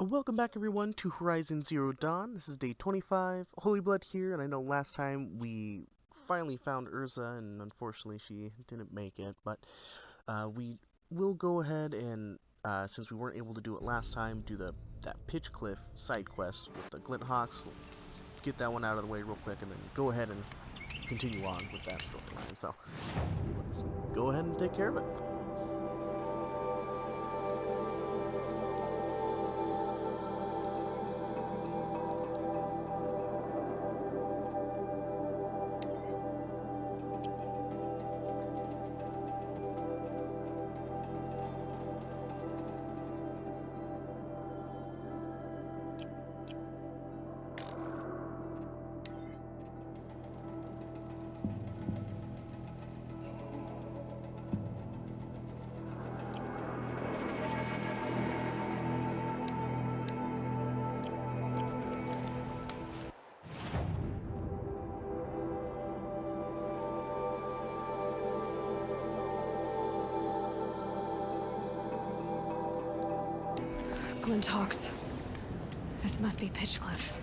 Welcome back everyone to Horizon Zero Dawn. This is day 25, Holy Blood here, and I know last time we finally found Ersa, and unfortunately she didn't make it, but we will go ahead and, since we weren't able to do it last time, do that Pitchcliff side quest with the Glint Hawks. We'll get that one out of the way real quick, and then go ahead and continue on with that storyline. So, let's go ahead and take care of it. Glint Hawks. This must be Pitchcliff.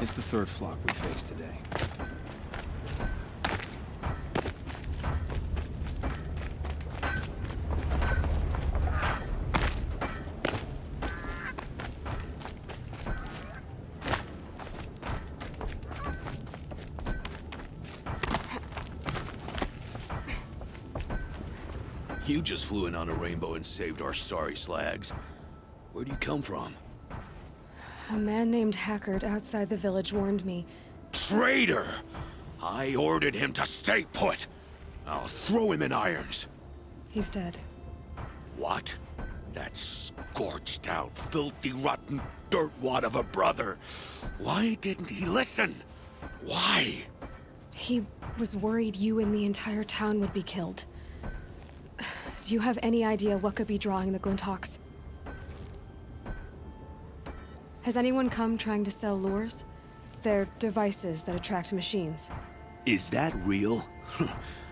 It's the third flock we faced today. You just flew in on a rainbow and saved our sorry slags. Where do you come from? A man named Hackard outside the village warned me. Traitor! I ordered him to stay put. I'll throw him in irons. He's dead. What? That scorched out, filthy, rotten dirtwad of a brother. Why didn't he listen? Why? He was worried you and the entire town would be killed. Do you have any idea what could be drawing the Glinthawks? Has anyone come trying to sell lures? They're devices that attract machines. Is that real?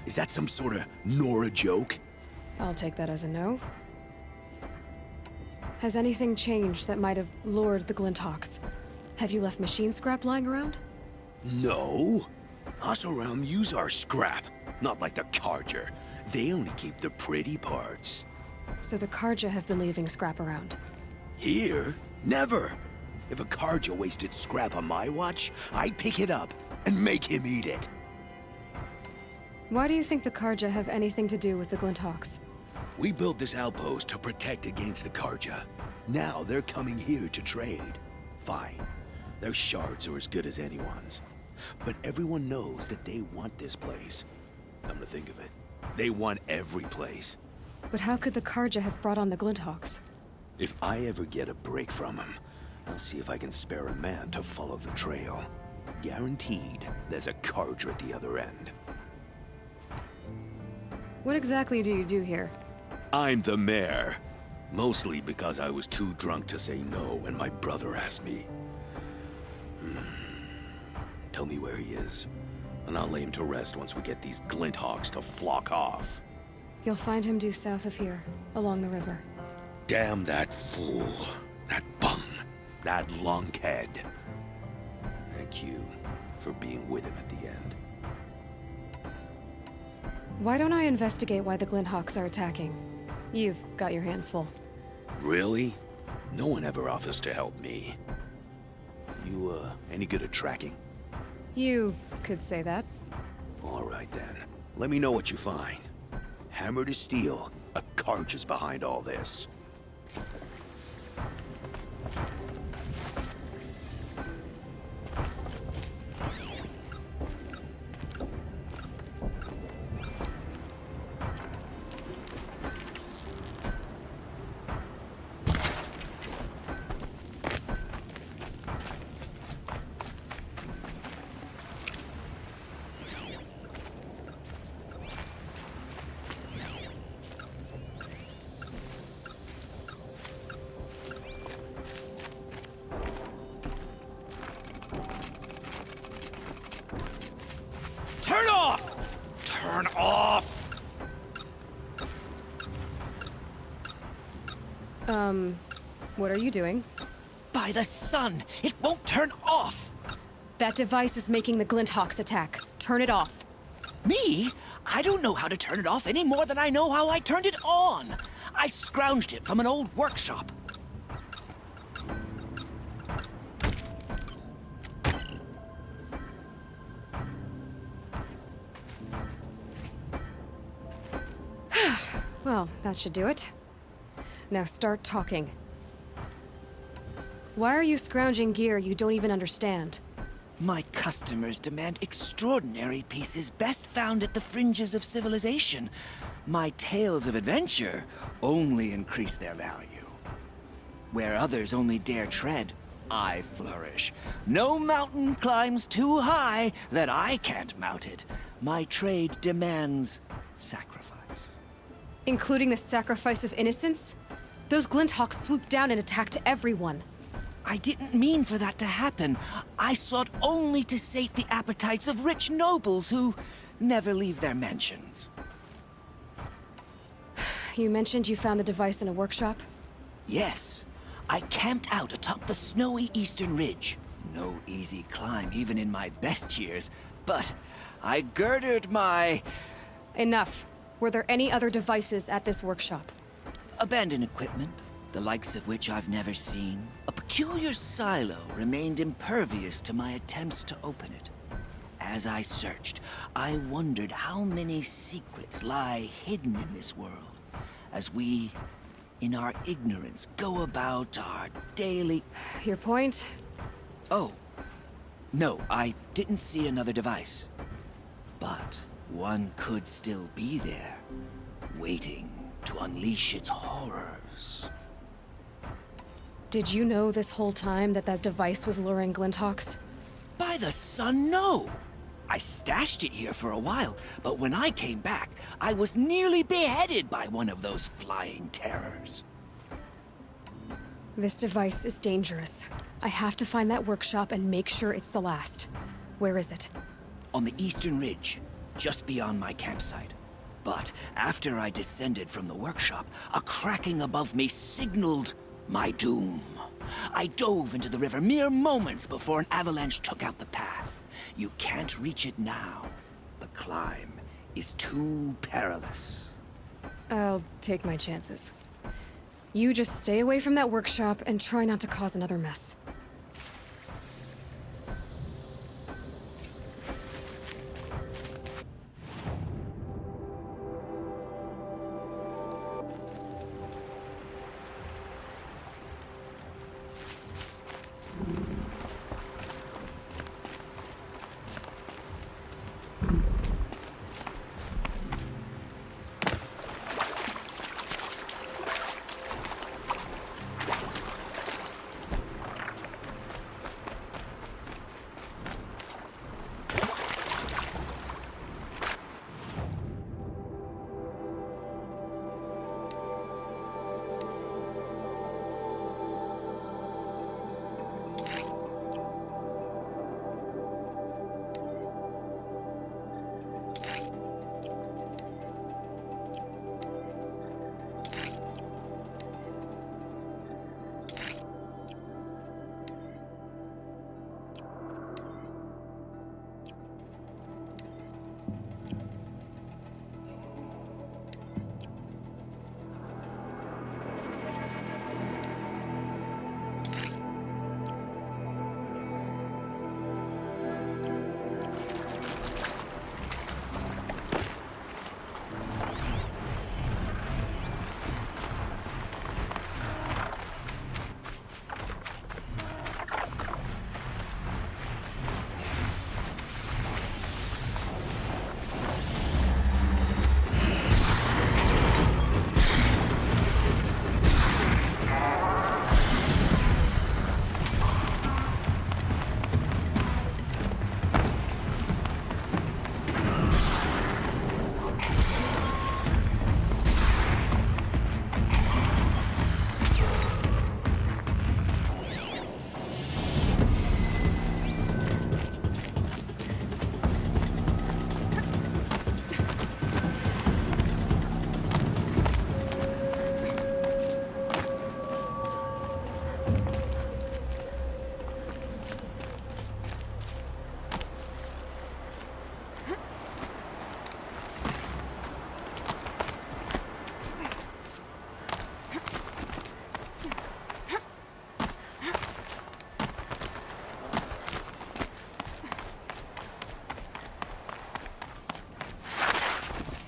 Is that some sort of Nora joke? I'll take that as a no. Has anything changed that might have lured the Glinthawks? Have you left machine scrap lying around? No. Us around use our scrap, not like the Carja. They only keep the pretty parts. So the Carja have been leaving scrap around. Here? Never! If a Carja wasted scrap on my watch, I'd pick it up and make him eat it. Why do you think the Carja have anything to do with the Glinthawks? We built this outpost to protect against the Carja. Now they're coming here to trade. Fine. Their shards are as good as anyone's. But everyone knows that they want this place. Come to think of it, they want every place. But how could the Carja have brought on the Glinthawks? If I ever get a break from him, I'll see if I can spare a man to follow the trail. Guaranteed, there's a Carja at the other end. What exactly do you do here? I'm the mayor. Mostly because I was too drunk to say no when my brother asked me. Tell me where he is, and I'll lay him to rest once we get these Glinthawks to flock off. You'll find him due south of here, along the river. Damn that fool. That bum. That lunkhead. Thank you for being with him at the end. Why don't I investigate why the Glinthawks are attacking? You've got your hands full. Really? No one ever offers to help me. You, any good at tracking? You could say that. All right, then. Let me know what you find. Hammer to steel, a Carja's behind all this. Turn off! Turn off! What are you doing? By the sun, it won't turn off! That device is making the Glinthawks attack. Turn it off. Me? I don't know how to turn it off any more than I know how I turned it on. I scrounged it from an old workshop. Well, that should do it. Now start talking. Why are you scrounging gear you don't even understand? My customers demand extraordinary pieces best found at the fringes of civilization. My tales of adventure only increase their value. Where others only dare tread, I flourish. No mountain climbs too high that I can't mount it. My trade demands sacrifice. Including the sacrifice of innocence? Those Glinthawks swooped down and attacked everyone. I didn't mean for that to happen. I sought only to sate the appetites of rich nobles who never leave their mansions. You mentioned you found the device in a workshop? Yes, I camped out atop the snowy eastern ridge. No easy climb, even in my best years, but I girded my Enough. Were there any other devices at this workshop? abandoned equipment, the likes of which I've never seen. A peculiar silo remained impervious to my attempts to open it. As I searched, I wondered how many secrets lie hidden in this world, as we, in our ignorance, go about our daily... Your point? Oh, no, I didn't see another device. But one could still be there, waiting to unleash its horrors. Did you know this whole time that that device was luring Glinthawks? By the sun, no! I stashed it here for a while, but when I came back, I was nearly beheaded by one of those flying terrors. This device is dangerous. I have to find that workshop and make sure it's the last. Where is it? On the eastern ridge, just beyond my campsite. But after I descended from the workshop, a cracking above me signaled my doom. I dove into the river mere moments before an avalanche took out the path. You can't reach it now. The climb is too perilous. I'll take my chances. You just stay away from that workshop and try not to cause another mess.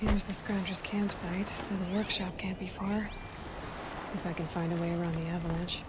Here's the Scrounger's campsite, so the workshop can't be far. If I can find a way around the avalanche.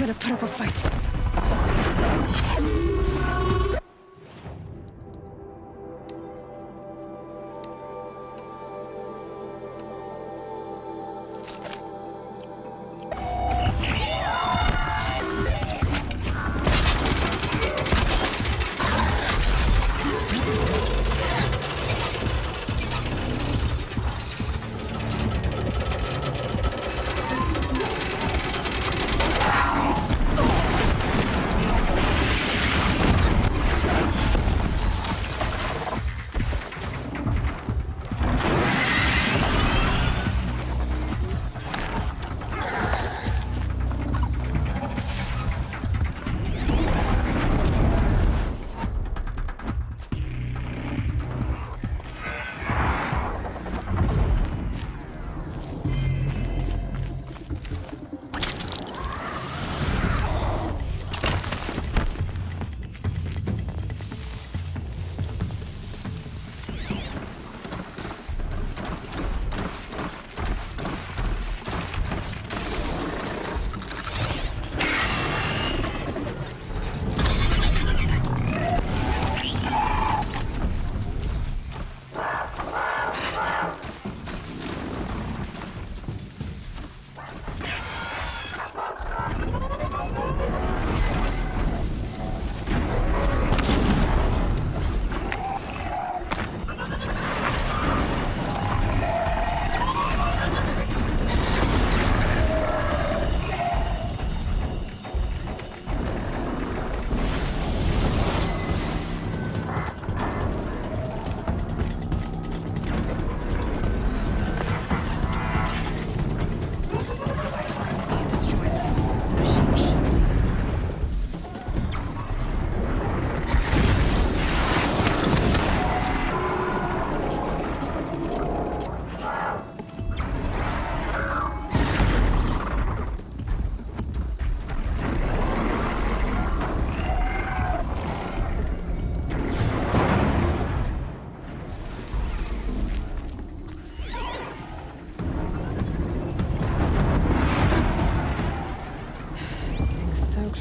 gonna put up a fight.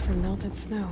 From melted snow.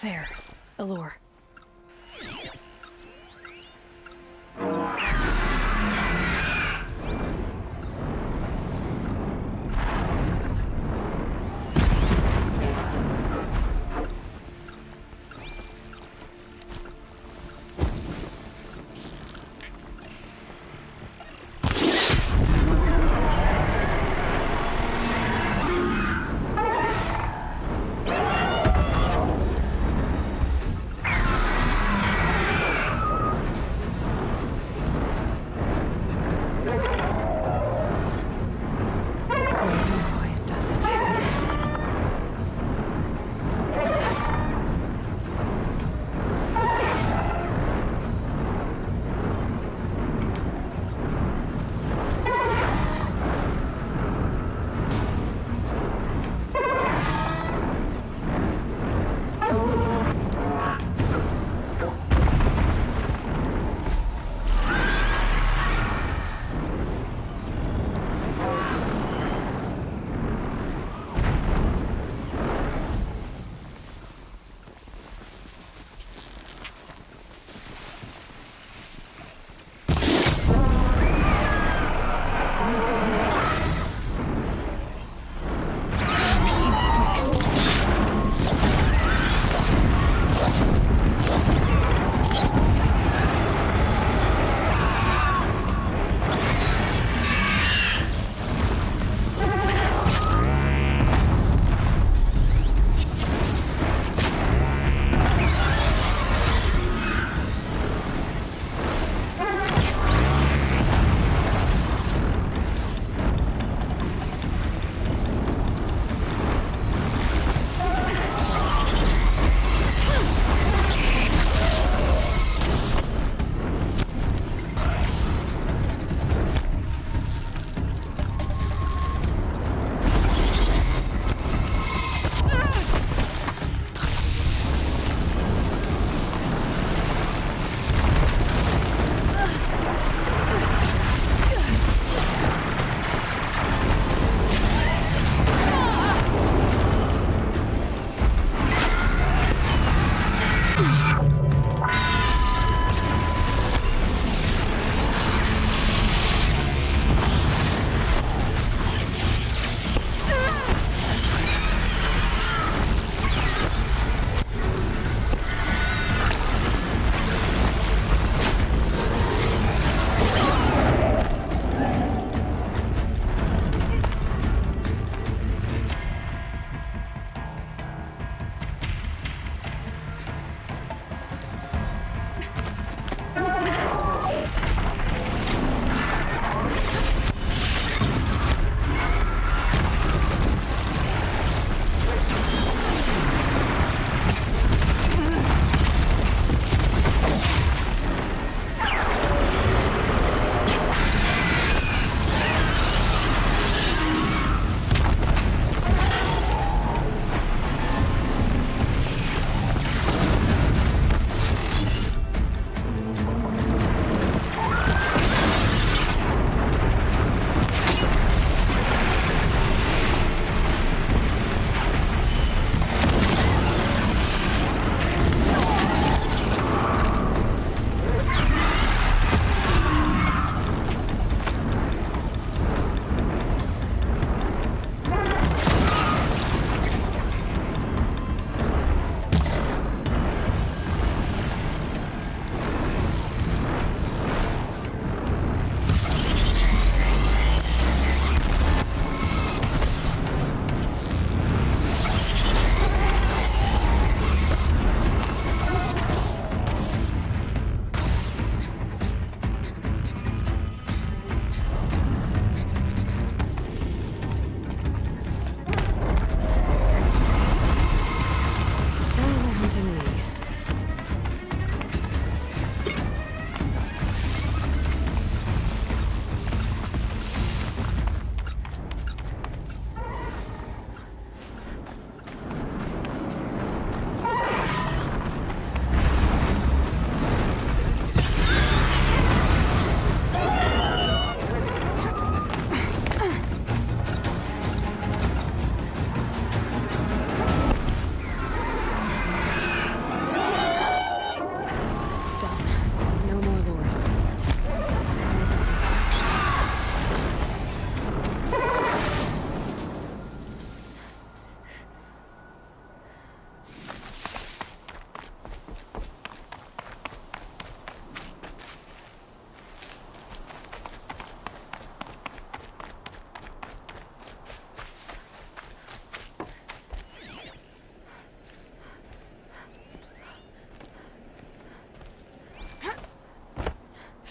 There. Allure.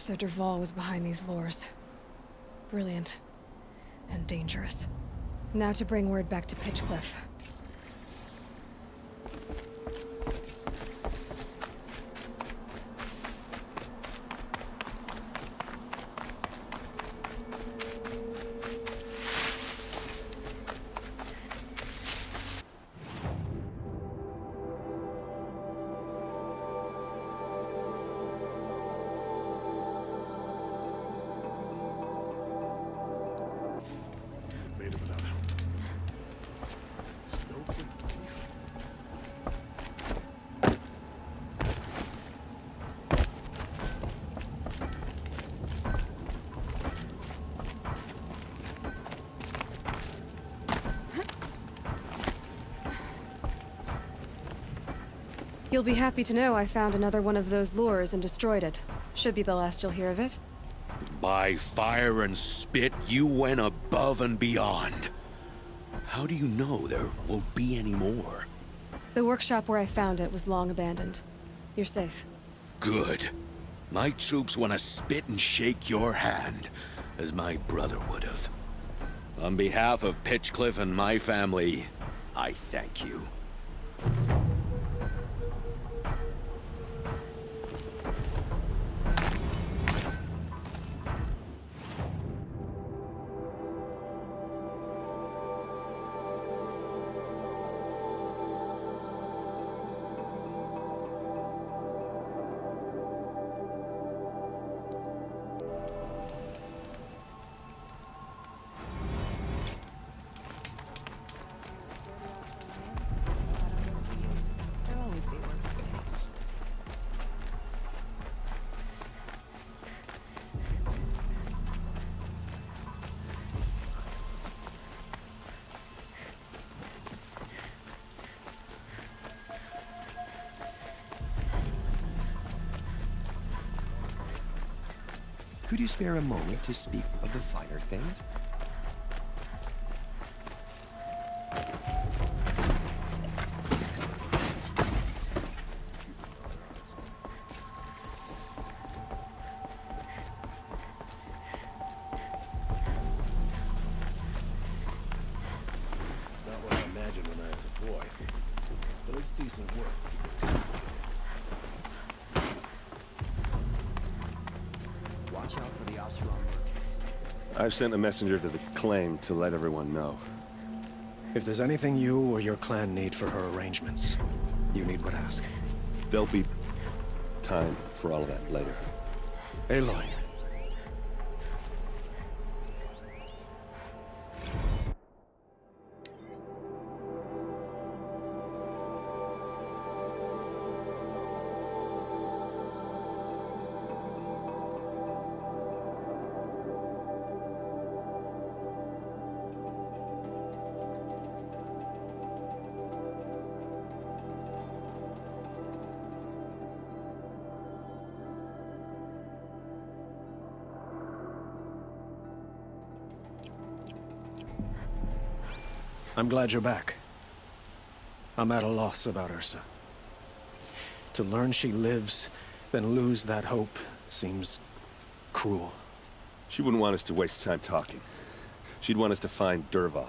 So Dervahl was behind these lures. Brilliant. And dangerous. Now to bring word back to Pitchcliff. Made it without help. Snow King Relief. You'll be happy to know I found another one of those lures and destroyed it. Should be the last you'll hear of it. By fire and spit, you went above and beyond. How do you know there won't be any more? The workshop where I found it was long abandoned. You're safe. Good. My troops want to spit and shake your hand, as my brother would have. On behalf of Pitchcliff and my family, I thank you. Could you spare a moment to speak of the finer things? It's not what I imagined when I was a boy. But it's decent work. Watch out for the Ostrom merchants. I've sent a messenger to the claim to let everyone know. If there's anything you or your clan need for her arrangements, you need but ask. There'll be time for all of that later. Aloy. I'm glad you're back. I'm at a loss about Ersa. To learn she lives, then lose that hope, seems cruel. She wouldn't want us to waste time talking. She'd want us to find Dervahl.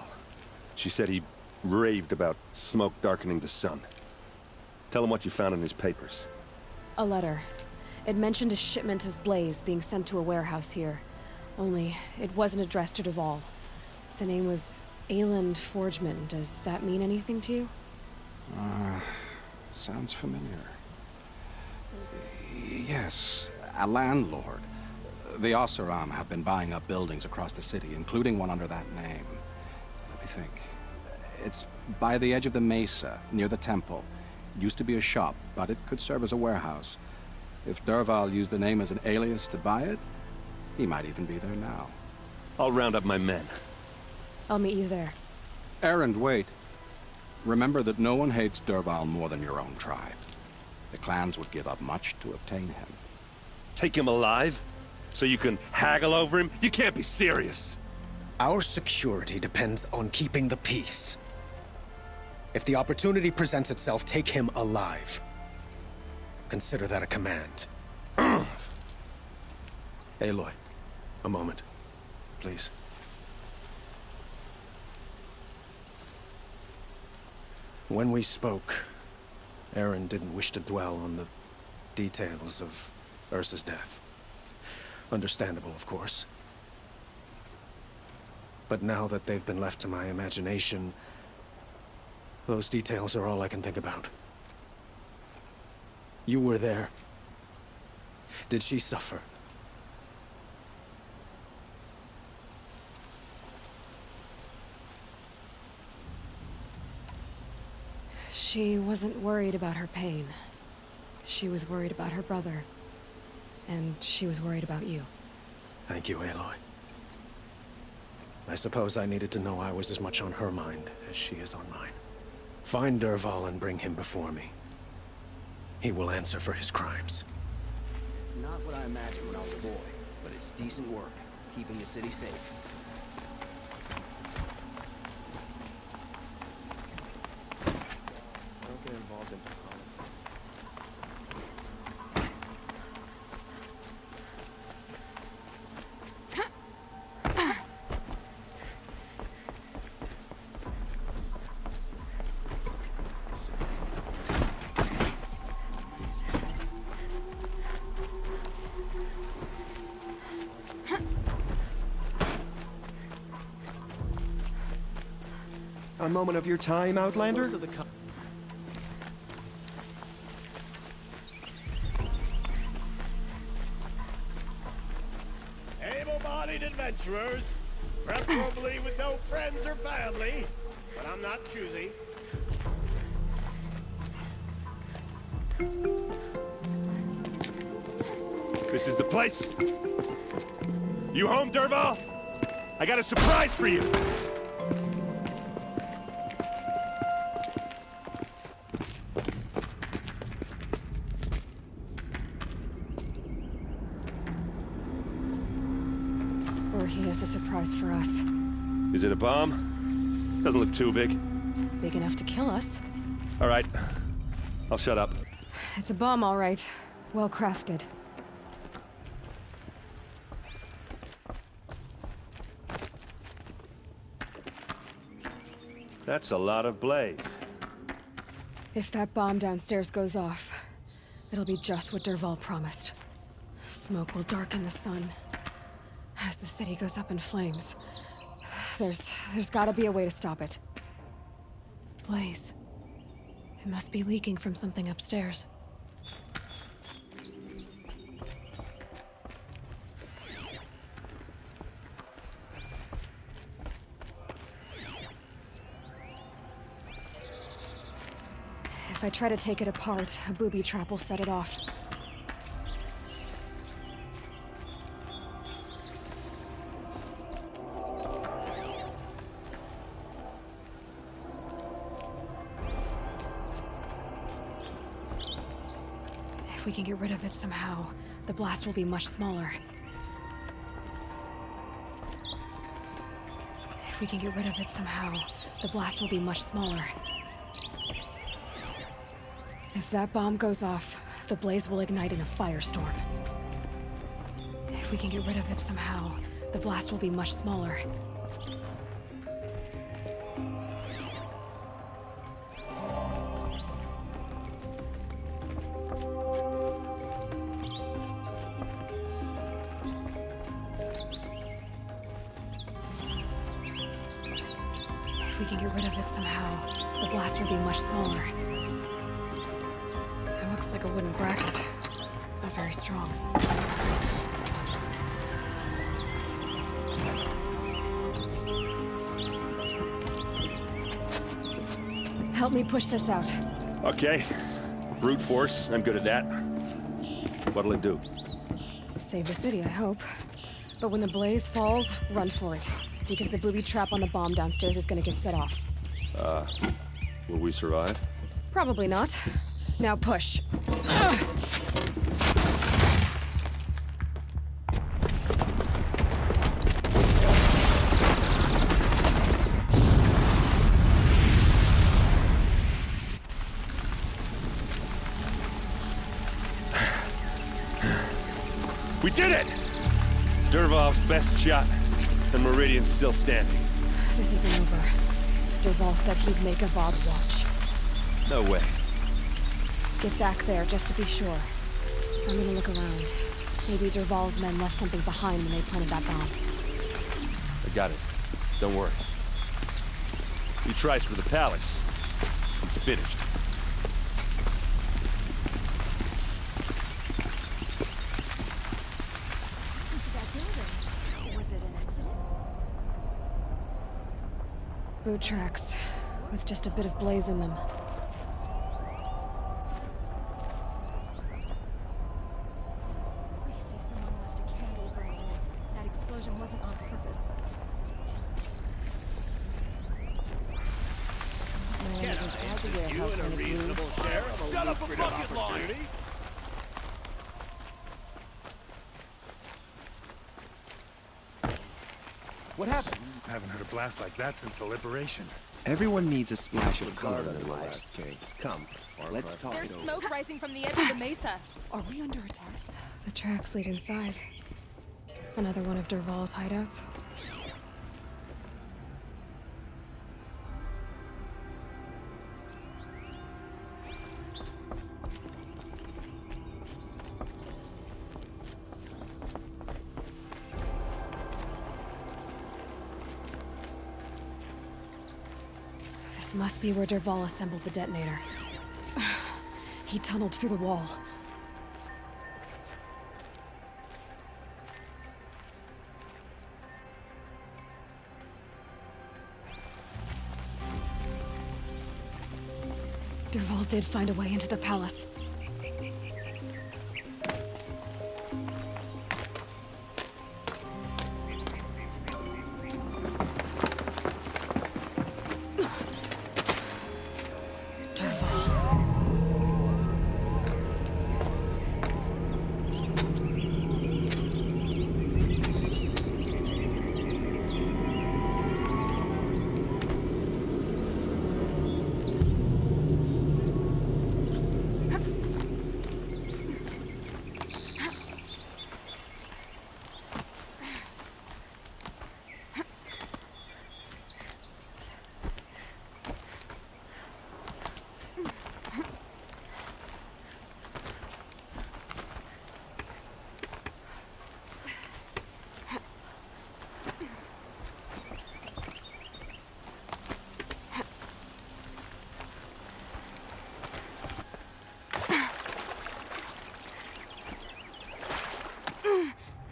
She said he raved about smoke darkening the sun. Tell him what you found in his papers. A letter. It mentioned a shipment of blaze being sent to a warehouse here. Only, it wasn't addressed to Dervahl. The name was Ayland Forgeman. Does that mean anything to you? Sounds familiar. Yes, a landlord. The Oseram have been buying up buildings across the city, including one under that name. Let me think. It's by the edge of the mesa, near the temple. It used to be a shop, but it could serve as a warehouse. If Dervahl used the name as an alias to buy it, he might even be there now. I'll round up my men. I'll meet you there. Errand, wait. Remember that no one hates Dervahl more than your own tribe. The clans would give up much to obtain him. Take him alive? So you can haggle over him? You can't be serious. Our security depends on keeping the peace. If the opportunity presents itself, take him alive. Consider that a command. Aloy, a moment, please. When we spoke, Aaron didn't wish to dwell on the details of Ersa's death. Understandable, of course. But now that they've been left to my imagination, those details are all I can think about. You were there. Did she suffer? She wasn't worried about her pain. She was worried about her brother. And she was worried about you. Thank you, Aloy. I suppose I needed to know I was as much on her mind as she is on mine. Find Dervahl and bring him before me. He will answer for his crimes. It's not what I imagined when I was a boy, but it's decent work, keeping the city safe. Don't get involved in politics. A moment of your time, Outlander? Most of the Able-bodied adventurers, preferably with no friends or family, but I'm not choosy. This is the place? You home, Dervhal? I got a surprise for you! Or he has a surprise for us. Is it a bomb? Doesn't look too big. Big enough to kill us. All right. I'll shut up. It's a bomb, all right. Well crafted. That's a lot of blaze. If that bomb downstairs goes off, it'll be just what Dervahl promised. Smoke will darken the sun. As the city goes up in flames. There's gotta be a way to stop it. Blaze. It must be leaking from something upstairs. If I try to take it apart, a booby trap will set it off. If we can get rid of it somehow, the blast will be much smaller. If we can get rid of it somehow, the blast will be much smaller. If that bomb goes off, the blaze will ignite in a firestorm. If we can get rid of it somehow, the blast will be much smaller. If we can get rid of it somehow, the blast will be much smaller. It looks like a wooden bracket. Not very strong. Help me push this out. Okay. Brute force, I'm good at that. What'll it do? Save the city, I hope. But when the blaze falls, run for it. Because the booby trap on the bomb downstairs is gonna get set off. Will we survive? Probably not. Now push. Ugh. We did it! Dervahl's best shot, and Meridian's still standing. This isn't over. Dervahl said he'd make Avad watch. No way. Get back there, just to be sure. I'm gonna look around. Maybe Dervahl's men left something behind when they planted that bomb. I got it. Don't worry. He tries for the palace. He's finished. Boot tracks, with just a bit of blaze in them. Please say someone left a candle burning. That explosion wasn't on purpose. You in a reasonable share of a lucrative opportunity? What happened? I haven't heard a blast like that since the liberation. Everyone needs a splash of color in their lives. Come, let's talk There's it over. smoke rising from the edge of the mesa. Are we under attack? The tracks lead inside. Another one of Dervahl's hideouts. This must be where Dervahl assembled the detonator. He tunneled through the wall. Dervahl did find a way into the palace.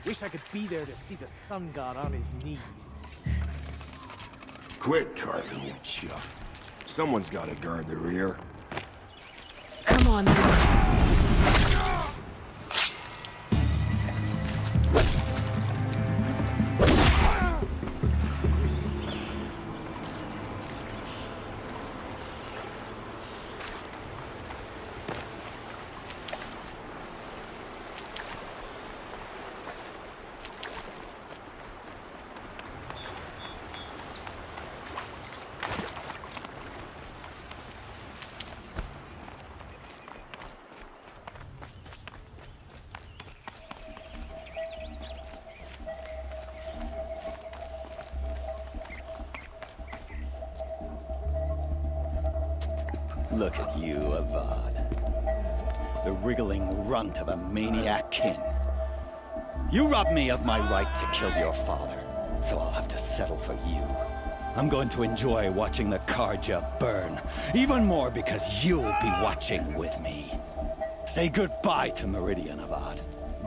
Wish I could be there to see the sun god on his knees. Quit carving, you chuff. Someone's got to guard the rear. Come on, man. Look at you, Avad. The wriggling runt of a maniac king. You robbed me of my right to kill your father, so I'll have to settle for you. I'm going to enjoy watching the Karja burn, even more because you'll be watching with me. Say goodbye to Meridian, Avad.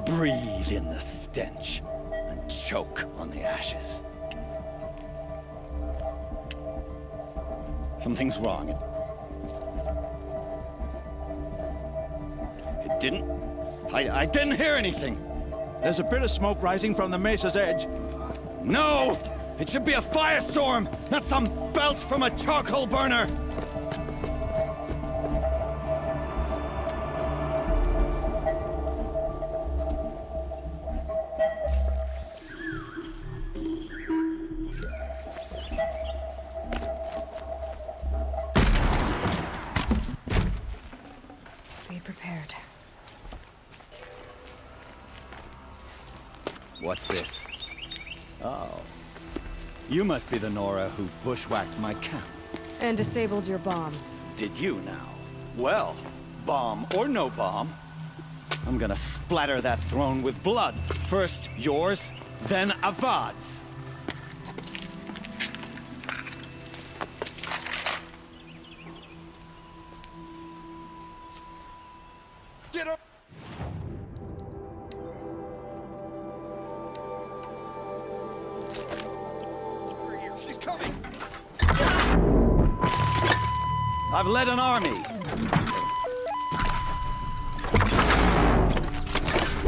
Breathe in the stench, and choke on the ashes. Something's wrong. I didn't hear anything. There's a bit of smoke rising from the mesa's edge. No! It should be a firestorm, not some belch from a charcoal burner! Be prepared. What's this? Oh. You must be the Nora who bushwhacked my camp. And disabled your bomb. Did you now? Well, bomb or no bomb, I'm gonna splatter that throne with blood. First yours, then Avad's. Get up! Over here, she's coming! I've led an army.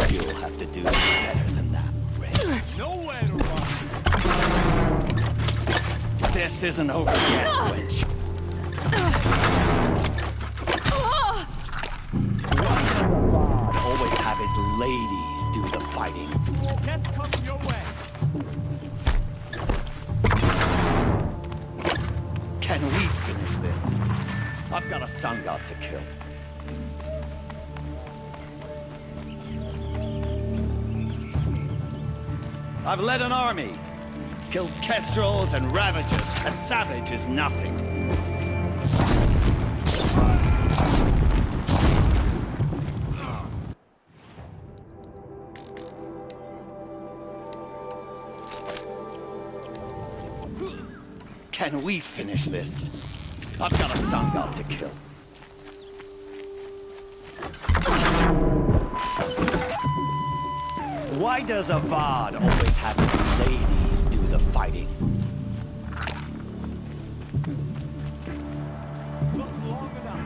You'll have to do better than that, Red. Nowhere to run! This isn't over yet, wench. Always have his ladies do the fighting. Guess comes your way. Can we finish this? I've got a sun god to kill. I've led an army. Killed kestrels and ravagers. A savage is nothing. Can we finish this? I've got a sun god to kill. Why does Avad always have his ladies do the fighting? Not long enough.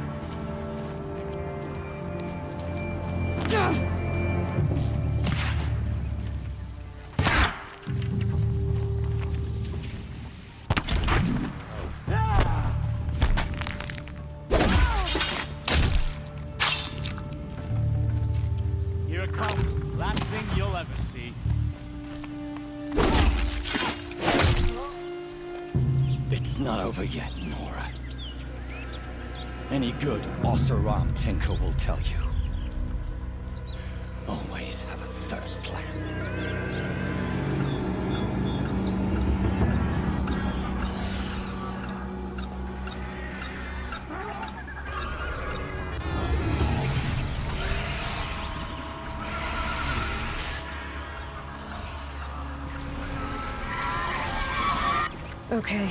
Here it comes. Last thing you'll ever see. It's not over yet, Nora. Any good Oseram tinker will tell you. Always have a third plan. Okay.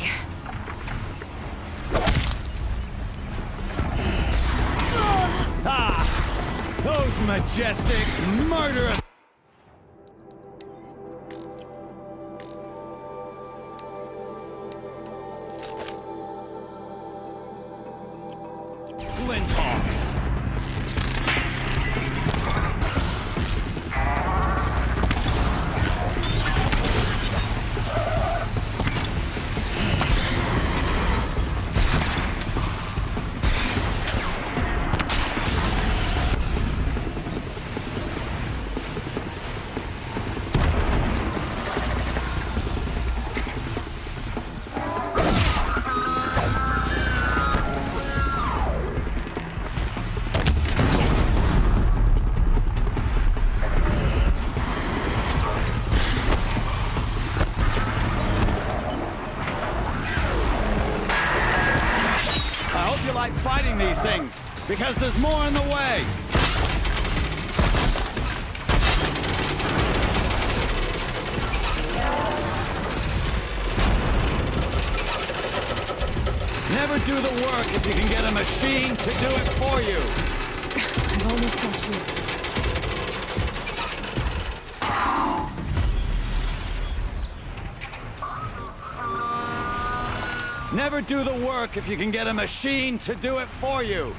Ah! Those majestic, murderous... Flinthawks! Fighting these things, because there's more in the way. Never do the work if you can get a machine to do it for you. I've almost got you. Never do the work if you can get a machine to do it for you.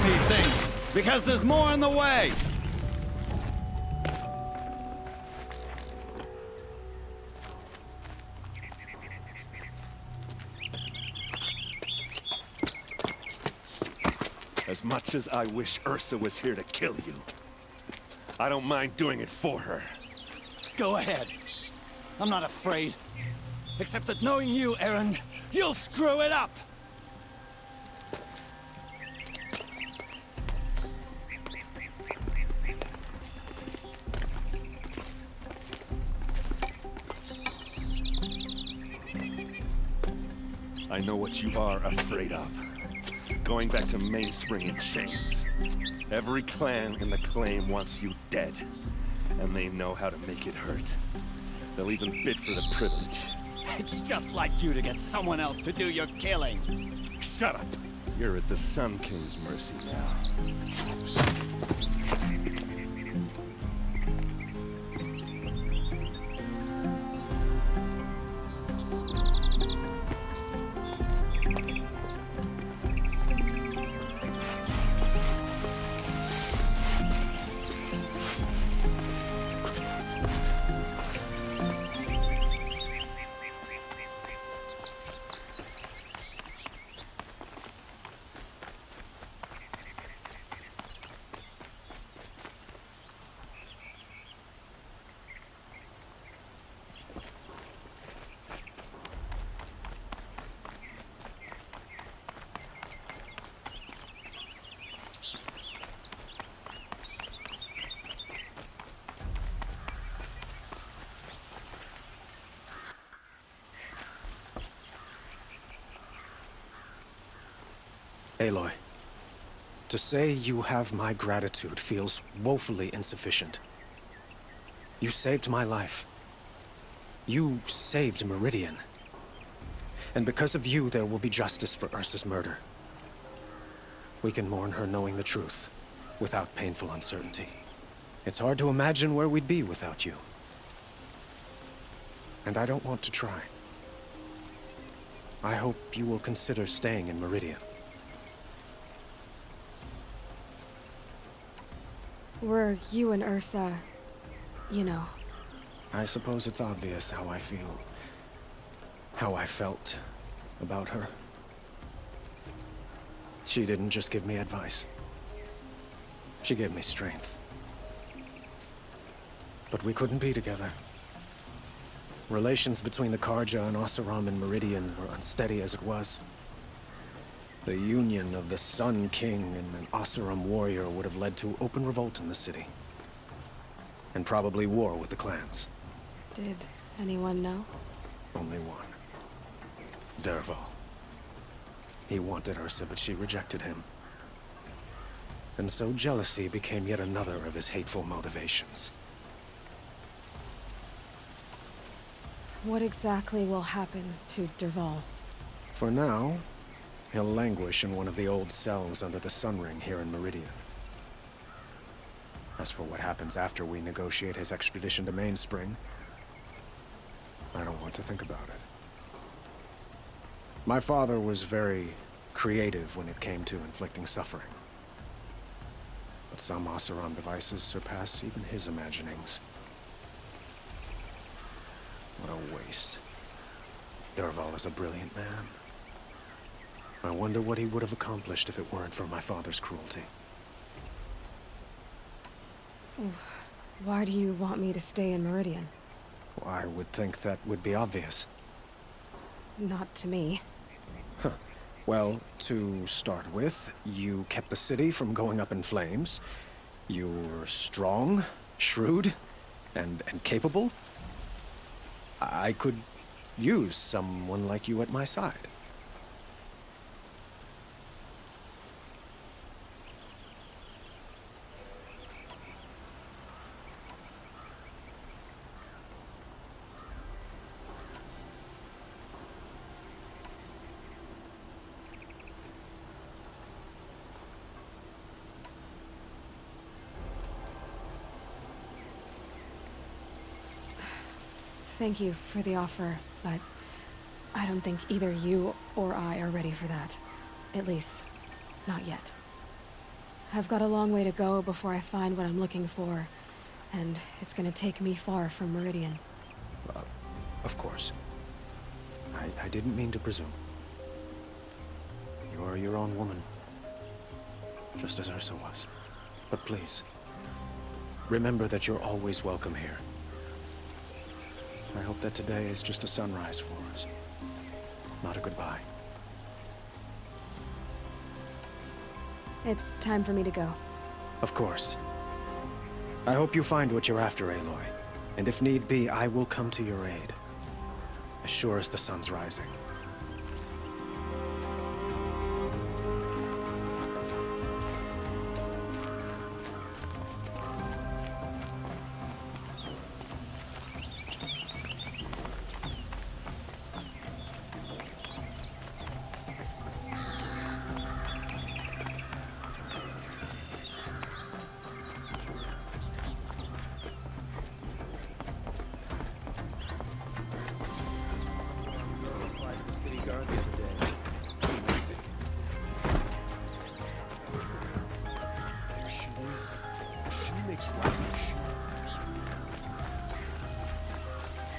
things, because there's more on the way! As much as I wish Ersa was here to kill you, I don't mind doing it for her. Go ahead. I'm not afraid. Except that knowing you, Aaron, you'll screw it up! I know what you are afraid of. Going back to Mainspring in chains. Every clan in the claim wants you dead. And they know how to make it hurt. They'll even bid for the privilege. It's just like you to get someone else to do your killing. Shut up! You're at the Sun King's mercy now. Aloy, to say you have my gratitude feels woefully insufficient. You saved my life. You saved Meridian. And because of you, there will be justice for Ersa's murder. We can mourn her knowing the truth, without painful uncertainty. It's hard to imagine where we'd be without you. And I don't want to try. I hope you will consider staying in Meridian. Were you and Ersa, you know? I suppose it's obvious how I feel. How I felt about her. She didn't just give me advice. She gave me strength. But we couldn't be together. Relations between the Karja and Oseram and Meridian were unsteady as it was. The union of the Sun King and an Oseram warrior would have led to open revolt in the city. And probably war with the clans. Did anyone know? Only one. Dervahl. He wanted Ersa, but she rejected him. And so jealousy became yet another of his hateful motivations. What exactly will happen to Dervahl? For now, he'll languish in one of the old cells under the Sun Ring here in Meridian. As for what happens after we negotiate his extradition to Mainspring, I don't want to think about it. My father was very creative when it came to inflicting suffering. But some Oseram devices surpass even his imaginings. What a waste. Dervahl is a brilliant man. I wonder what he would have accomplished if it weren't for my father's cruelty. Why do you want me to stay in Meridian? I would think that would be obvious. Not to me. Huh. Well, to start with, you kept the city from going up in flames. You were strong, shrewd, and capable. I could use someone like you at my side. Thank you for the offer, but I don't think either you or I are ready for that. At least, not yet. I've got a long way to go before I find what I'm looking for, and it's gonna take me far from Meridian. Of course. I didn't mean to presume. You're your own woman, just as Ersa was. But please, remember that you're always welcome here. I hope that today is just a sunrise for us, not a goodbye. It's time for me to go. Of course. I hope you find what you're after, Aloy. And if need be, I will come to your aid. As sure as the sun's rising.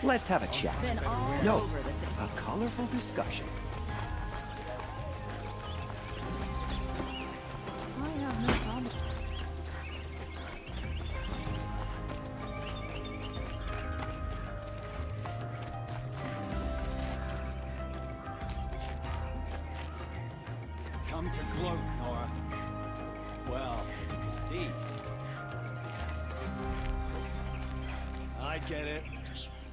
Let's have a chat. Been all No, over the city. a colorful discussion. I have no problem. Come to gloat, Nora. Well, as you can see. I get it.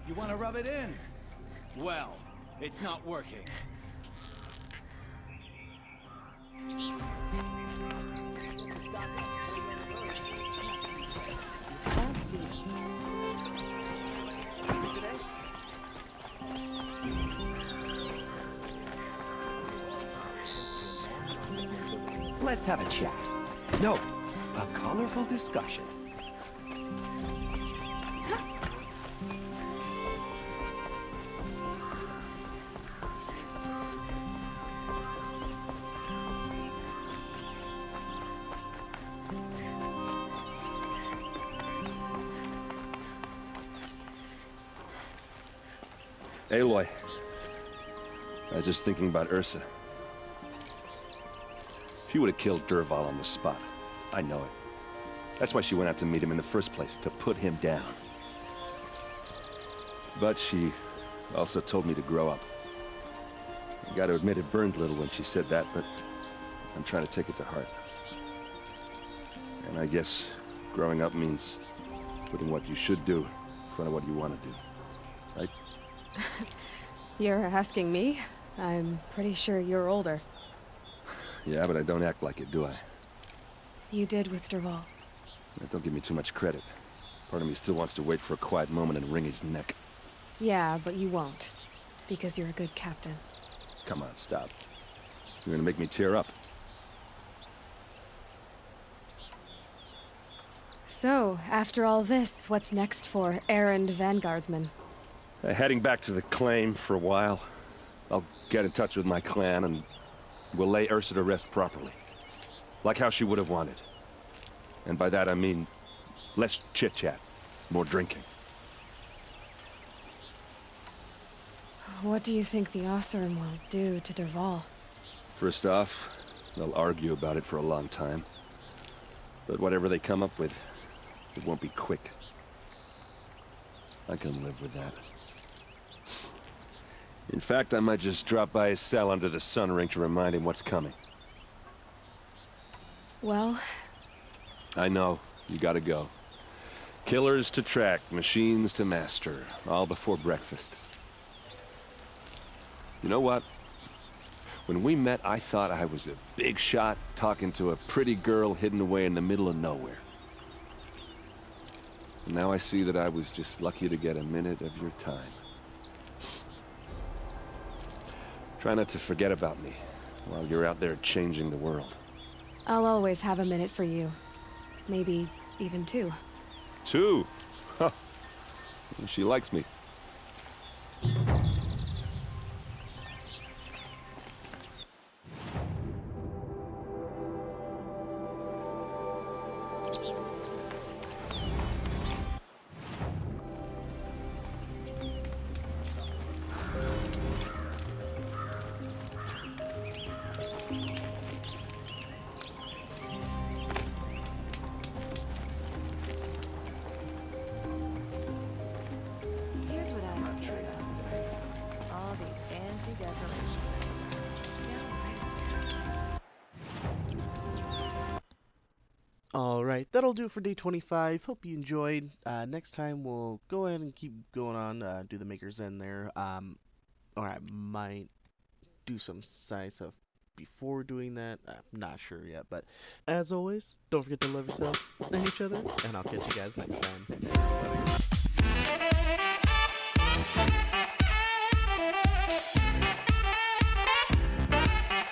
You want to rub it in? Well, it's not working. Let's have a chat. No, a colorful discussion. Aloy, I was just thinking about Ersa. She would have killed Dervhal on the spot. I know it. That's why she went out to meet him in the first place, to put him down. But she also told me to grow up. I gotta admit it burned a little when she said that, but I'm trying to take it to heart. And I guess growing up means putting what you should do in front of what you want to do. Right? You're asking me? I'm pretty sure you're older. Yeah, but I don't act like it, do I? You did with Dervahl. Don't give me too much credit. Part of me still wants to wait for a quiet moment and wring his neck. Yeah, but you won't. Because you're a good captain. Come on, stop. You're gonna make me tear up. So, after all this, what's next for errand vanguardsman? Heading back to the claim for a while. I'll get in touch with my clan and we'll lay Ersa to rest properly. Like how she would have wanted. And by that I mean less chit-chat, more drinking. What do you think the Oseram will do to Dervahl? First off, they'll argue about it for a long time. But whatever they come up with, it won't be quick. I can live with that. In fact, I might just drop by his cell under the sun ring to remind him what's coming. Well... I know. You gotta go. Killers to track, machines to master. All before breakfast. You know what? When we met, I thought I was a big shot talking to a pretty girl hidden away in the middle of nowhere. And now I see that I was just lucky to get a minute of your time. Try not to forget about me while you're out there changing the world. I'll always have a minute for you. Maybe even two. Two? Huh. She likes me. Here's what I'm not sure of. All these fancy decorations. It's downright embarrassing. Alright, that'll do it for day 25. Hope you enjoyed. Next time we'll go ahead and keep going on, do the Maker's End there. Or I might do some side stuff before doing that. I'm not sure yet, but as always, don't forget to love yourself and each other, and I'll catch you guys next time.